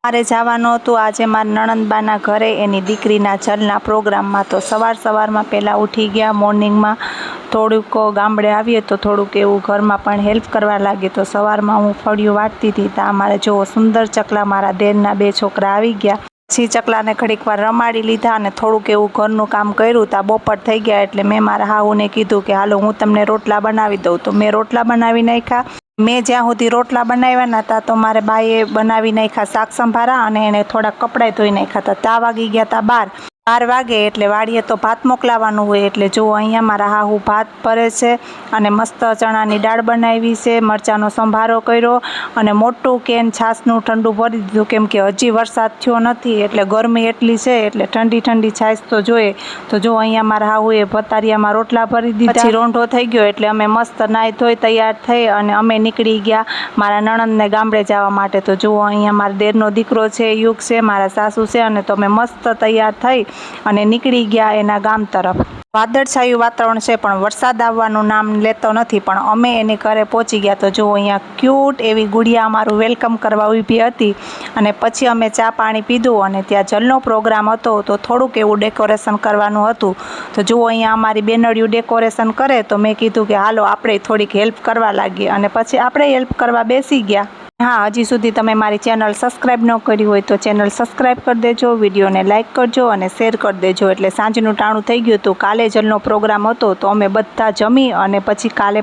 મારે જવાનું હતું આજે મારા નણંદબાના ઘરે એની દીકરીના જલના પ્રોગ્રામમાં। તો સવારમાં પહેલાં ઉઠી ગયા મોર્નિંગમાં, થોડુંક ગામડે આવીએ તો થોડુંક એવું ઘરમાં પણ હેલ્પ કરવા લાગી। તો સવારમાં હું ફળિયું વાટતી હતી ત્યાં અમારે જો સુંદર ચકલા મારા દેરના 2 છોકરા આવી ગયા। પછી ચકલાને ઘડીક વાર રમાડી લીધા અને થોડુંક એવું ઘરનું કામ કર્યું। ત્યાં બપોર થઈ ગયા એટલે મેં મારા હાહુને કીધું કે હાલો હું તમને રોટલા બનાવી દઉં। તો મેં રોટલા બનાવી નાખ્યા। મેં જ્યાં સુધી રોટલા બનાવ્યા હતા તો મારે બાએ બનાવી નાખ્યા શાક સંભારા અને એણે થોડાક કપડાં ધોઈ નાખ્યા હતા। ત્યાં વાગી ગયા હતા 12 વાગે એટલે વાડીએ તો ભાત મોકલાવાનું હોય। એટલે જો અહીંયા મારા હાહુ ભાત ભરે છે અને મસ્ત ચણાની દાળ બનાવી છે, મરચાંનો સંભારો કર્યો અને મોટું કેન છાશનું ઠંડુ ભરી દીધું, કેમ કે હજી વરસાદ થયો નથી એટલે ગરમી એટલી છે એટલે ઠંડી છાશ તો જોઈએ। તો જો અહીંયા મારા હાહુએ ભતારિયામાં રોટલા ભરી દીધા। પછી રોંઢો થઈ ગયો એટલે અમે મસ્ત નાહી ધોઈ તૈયાર થઈ અને અમે નીકળી ગયા મારા નણંદને ગામડે જવા માટે। તો જુઓ અહીંયા મારા દેરનો દીકરો છે, યુગ છે, મારા સાસુ છે અને તો અમે મસ્ત તૈયાર થઈ અને નીકળી ગયા એના ગામ તરફ। વાદળછાયું વાતાવરણ છે પણ વરસાદ આવવાનું નામ લેતો નથી, પણ અમે એની ઘરે પહોંચી ગયા। તો જુઓ અહીંયા ક્યુટ એવી ગુડિયા અમારું વેલકમ કરવા ઊભી હતી અને પછી અમે ચા પાણી પીધું અને ત્યાં જલનો પ્રોગ્રામ હતો તો થોડુંક એવું ડેકોરેશન કરવાનું હતું। તો જુઓ અહીંયા અમારી બેનડિયું ડેકોરેશન કરે તો મેં કીધું કે હાલો આપણે થોડીક હેલ્પ કરવા લાગીએ અને પછી આપણે હેલ્પ કરવા બેસી ગયા। હા, હજી સુધી તમે મારી ચેનલ સબસ્ક્રાઈબ ન કરી હોય તો ચેનલ સબસ્ક્રાઈબ કરી દેજો, વિડીયોને લાઇક કરજો અને શેર કરી દેજો। એટલે સાંજનું ટાણું થઈ ગયું હતું, કાલે જલનો પ્રોગ્રામ હતો તો અમે બધા જમી અને પછી કાલે